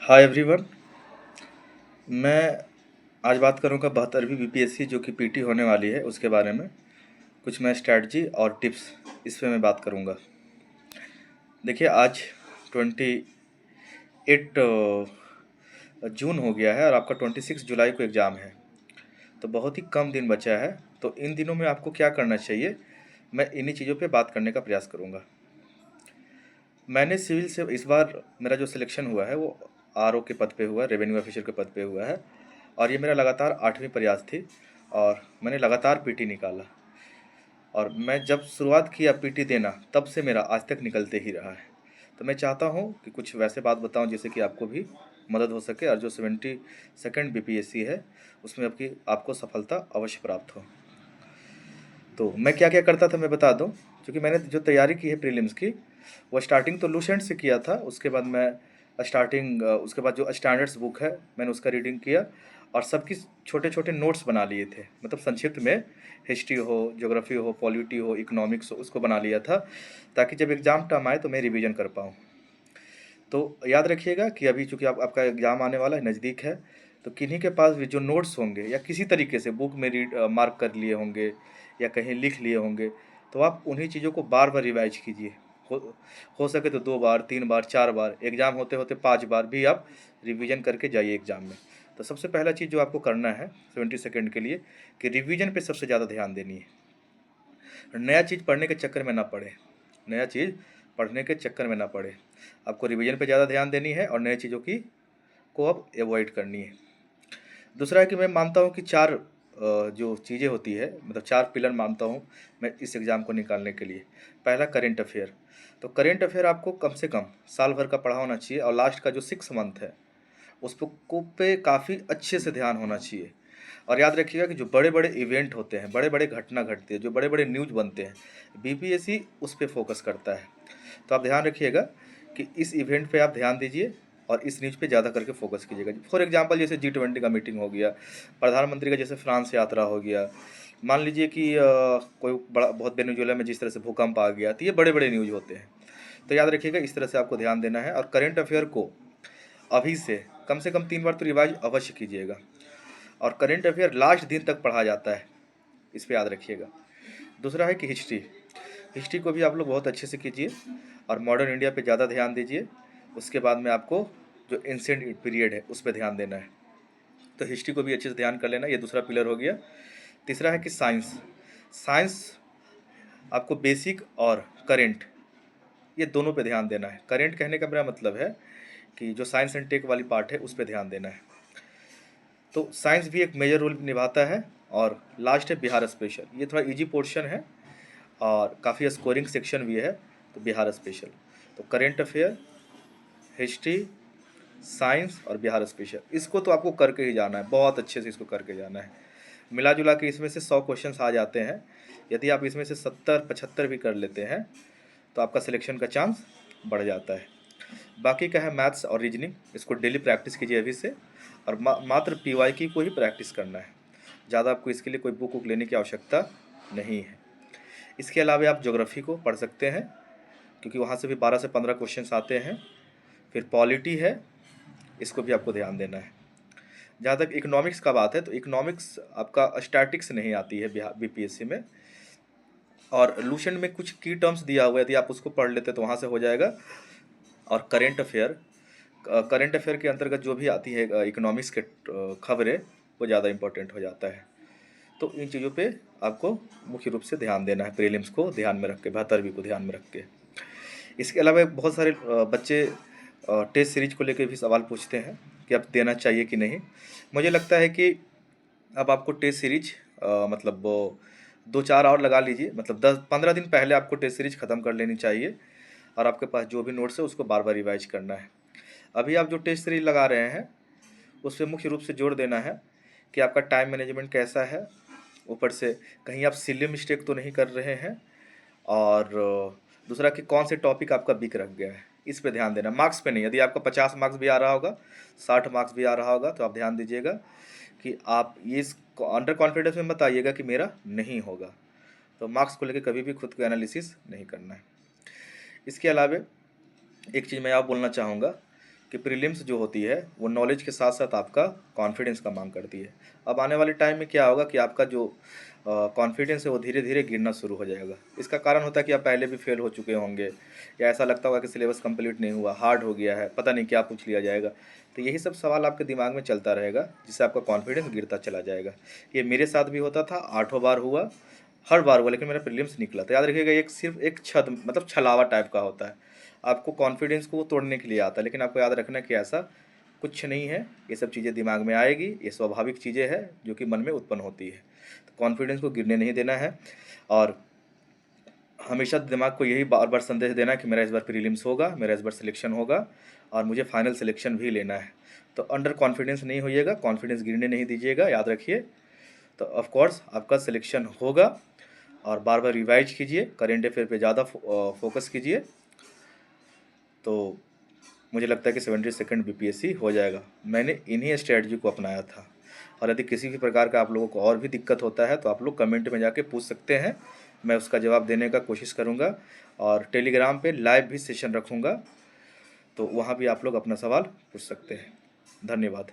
Hi everyone. मैं आज बात करूंगा 72वीं बीपीएससी जो कि पीटी होने वाली है उसके बारे में। कुछ मैं स्ट्रैटेजी और टिप्स इस पे मैं बात करूंगा। देखिए, आज 28 जून हो गया है और आपका 26 जुलाई को एग्ज़ाम है। तो बहुत ही कम दिन बचा है। तो इन दिनों में आपको क्या करना चाहिए, मैं इन्हीं चीज़ों पे बात करने का प्रयास करूंगा। मैंने सिविल से इस बार मेरा जो सिलेक्शन हुआ है वो आरओ के पद पे हुआ है, रेवेन्यू ऑफिसर के पद पे हुआ है। और ये मेरा लगातार 8वीं प्रयास थी और मैंने लगातार पीटी निकाला। और मैं जब शुरुआत किया पीटी देना तब से मेरा आज तक निकलते ही रहा है। तो मैं चाहता हूँ कि कुछ वैसे बात बताऊँ जिससे कि आपको भी मदद हो सके और जो 72nd बीपीएससी है उसमें आपकी आपको सफलता अवश्य प्राप्त हो। तो मैं क्या क्या करता था मैं बता दूं। क्योंकि मैंने जो तैयारी की है प्रीलिम्स की, वो स्टार्टिंग तो लूसेंट से किया था। उसके बाद मैं उसके बाद जो स्टैंडर्ड्स बुक है मैंने उसका रीडिंग किया और सबकी छोटे छोटे नोट्स बना लिए थे। मतलब संक्षिप्त में हिस्ट्री हो, ज्योग्राफी हो, पॉलिटी हो, इकोनॉमिक्स हो, उसको बना लिया था ताकि जब एग्ज़ाम टाइम आए तो मैं रिवीजन कर पाऊँ। तो याद रखिएगा कि अभी चूंकि आपका एग्ज़ाम आने वाला है, नज़दीक है। तो किन्हीं के पास भी जो नोट्स होंगे या किसी तरीके से बुक में मार्क कर लिए होंगे या कहीं लिख लिए होंगे, तो आप उन्हीं चीज़ों को बार बार रिवाइज कीजिए। हो हो सके तो 2 बार, 3 बार, 4 बार, एग्ज़ाम होते होते 5 बार भी आप रिवीजन करके जाइए एग्ज़ाम में। तो सबसे पहला चीज़ जो आपको करना है 72 सेकेंड के लिए, कि रिवीजन पे सबसे ज़्यादा ध्यान देनी है। नया चीज़ पढ़ने के चक्कर में ना पड़े। नया चीज़ पढ़ने के चक्कर में ना पड़े। आपको रिवीजन पे ज़्यादा ध्यान देनी है और नई चीज़ों की को अब अवॉइड करनी है। दूसरा है कि मैं मानता हूँ कि चार जो चीज़ें होती है, मतलब चार पिलर मानता हूँ मैं इस एग्ज़ाम को निकालने के लिए। पहला, करेंट अफेयर। तो करेंट अफेयर आपको कम से कम साल भर का पढ़ा होना चाहिए और लास्ट का जो 6 मंथ है उस पे काफ़ी अच्छे से ध्यान होना चाहिए। और याद रखिएगा कि जो बड़े बड़े इवेंट होते हैं, बड़े बड़े घटना घटती है, जो बड़े बड़े न्यूज़ बनते हैं, बीपीएससी उस पर फोकस करता है। तो आप ध्यान रखिएगा कि इस इवेंट पे आप ध्यान दीजिए और इस न्यूज़ पे ज़्यादा करके फोकस कीजिएगा। फॉर एग्जांपल जैसे G20 का मीटिंग हो गया, प्रधानमंत्री का जैसे फ्रांस यात्रा हो गया, मान लीजिए कि कोई बड़ा बहुत वेनेजुएला में जिस तरह से भूकंप आ गया, तो ये बड़े बड़े न्यूज़ होते हैं। तो याद रखिएगा इस तरह से आपको ध्यान देना है। और करेंट अफेयर को अभी से कम 3 बार तो रिवाइज अवश्य कीजिएगा। और करेंट अफेयर लास्ट दिन तक पढ़ा जाता है, इस पे याद रखिएगा। दूसरा है कि हिस्ट्री। हिस्ट्री को भी आप लोग बहुत अच्छे से कीजिए और मॉडर्न इंडिया पे ज़्यादा ध्यान दीजिए। उसके बाद में आपको जो एंशिएंट पीरियड है उस पर ध्यान देना है। तो हिस्ट्री को भी अच्छे से ध्यान कर लेना, ये दूसरा पिलर हो गया। तीसरा है कि साइंस। साइंस आपको बेसिक और करेंट ये दोनों पे ध्यान देना है। करेंट कहने का मेरा मतलब है कि जो साइंस एंड टेक वाली पार्ट है उस पर ध्यान देना है। तो साइंस भी एक मेजर रोल निभाता है। और लास्ट है बिहार स्पेशल। ये थोड़ा इजी पोर्शन है और काफ़ी स्कोरिंग सेक्शन भी है। तो बिहार स्पेशल, तो करेंट अफेयर, हिस्ट्री, साइंस और बिहार स्पेशल, इसको तो आपको करके ही जाना है, बहुत अच्छे से इसको करके जाना है। मिला जुला के इसमें से 100 क्वेश्चंस आ जाते हैं। यदि आप इसमें से 70-75 भी कर लेते हैं तो आपका सिलेक्शन का चांस बढ़ जाता है। बाकी का है मैथ्स और रीजनिंग, इसको डेली प्रैक्टिस कीजिए अभी से। और मात्र पीवाईक्यू को ही प्रैक्टिस करना है। ज़्यादा आपको इसके लिए कोई बुक वुक लेने की आवश्यकता नहीं है। इसके अलावा आप ज्योग्राफी को पढ़ सकते हैं क्योंकि वहाँ से भी 12 से 15 क्वेश्चंस आते हैं। फिर पॉलिटी है, इसको भी आपको ध्यान देना है। जहाँ तक इकोनॉमिक्स का बात है तो इकोनॉमिक्स आपका स्टैटिक्स नहीं आती है बिहार बीपीएससी में। और लूसेंट में कुछ की टर्म्स दिया हुआ है, यदि आप उसको पढ़ लेते तो वहाँ से हो जाएगा। और करंट अफेयर के अंतर्गत जो भी आती है इकोनॉमिक्स के खबरें, वो ज़्यादा इंपॉर्टेंट हो जाता है। तो इन चीज़ों पे आपको मुख्य रूप से ध्यान देना है, प्रीलिम्स को ध्यान में रख के, 72वीं को ध्यान में रख के। इसके अलावा बहुत सारे बच्चे टेस्ट सीरीज को लेकर भी सवाल पूछते हैं कि अब देना चाहिए कि नहीं। मुझे लगता है कि अब आपको टेस्ट सीरीज मतलब वो 2-4 और लगा लीजिए, मतलब 10-15 दिन पहले आपको टेस्ट सीरीज ख़त्म कर लेनी चाहिए। और आपके पास जो भी नोट्स है उसको बार बार रिवाइज करना है। अभी आप जो टेस्ट सीरीज लगा रहे हैं उस पर मुख्य रूप से जोर देना है कि आपका टाइम मैनेजमेंट कैसा है। ऊपर से कहीं आप सिली मिस्टेक तो नहीं कर रहे हैं। और दूसरा कि कौन से टॉपिक आपका वीक रख गया है, इस पे ध्यान देना, मार्क्स पे नहीं। यदि आपका 50 मार्क्स भी आ रहा होगा, 60 मार्क्स भी आ रहा होगा, तो आप ध्यान दीजिएगा कि आप ये अंडर कॉन्फिडेंस में मत आइएगा कि मेरा नहीं होगा। तो मार्क्स को लेकर कभी भी खुद को एनालिसिस नहीं करना है। इसके अलावा एक चीज़ मैं आप बोलना चाहूँगा कि प्रीलिम्स जो होती है वो नॉलेज के साथ साथ आपका कॉन्फिडेंस का मांग करती है। अब आने वाले टाइम में क्या होगा कि आपका जो कॉन्फिडेंस है वो धीरे धीरे गिरना शुरू हो जाएगा। इसका कारण होता है कि आप पहले भी फेल हो चुके होंगे, या ऐसा लगता होगा कि सिलेबस कंप्लीट नहीं हुआ, हार्ड हो गया है, पता नहीं क्या पूछ लिया जाएगा। तो यही सब सवाल आपके दिमाग में चलता रहेगा, जिससे आपका कॉन्फिडेंस गिरता चला जाएगा। ये मेरे साथ भी होता था, 8 बार हुआ, हर बार हुआ, लेकिन मेरा प्रीलिम्स निकला। तो याद रखिएगा, एक सिर्फ एक छद मतलब छलावा टाइप का होता है, आपको कॉन्फिडेंस को वो तोड़ने के लिए आता है। लेकिन आपको याद रखना कि ऐसा कुछ नहीं है, ये सब चीज़ें दिमाग में आएगी, ये स्वाभाविक चीज़ें हैं जो कि मन में उत्पन्न होती है। तो कॉन्फिडेंस को गिरने नहीं देना है, और हमेशा दिमाग को यही बार बार संदेश देना है कि मेरा इस बार प्रीलिम्स होगा, मेरा इस बार सिलेक्शन होगा, और मुझे फाइनल सिलेक्शन भी लेना है। तो अंडर कॉन्फिडेंस नहीं होइएगा, कॉन्फिडेंस गिरने नहीं दीजिएगा, याद रखिए। तो ऑफ कोर्स आपका सिलेक्शन होगा। और बार बार रिवाइज कीजिए, करेंट अफेयर पे ज़्यादा फोकस कीजिए, तो मुझे लगता है कि 72nd बीपीएससी हो जाएगा। मैंने इन्हीं स्ट्रेटजी को अपनाया था। और यदि किसी भी प्रकार का आप लोगों को और भी दिक्कत होता है तो आप लोग कमेंट में जाके पूछ सकते हैं, मैं उसका जवाब देने का कोशिश करूँगा। और टेलीग्राम पे लाइव भी सेशन रखूँगा, तो वहाँ भी आप लोग अपना सवाल पूछ सकते हैं। धन्यवाद।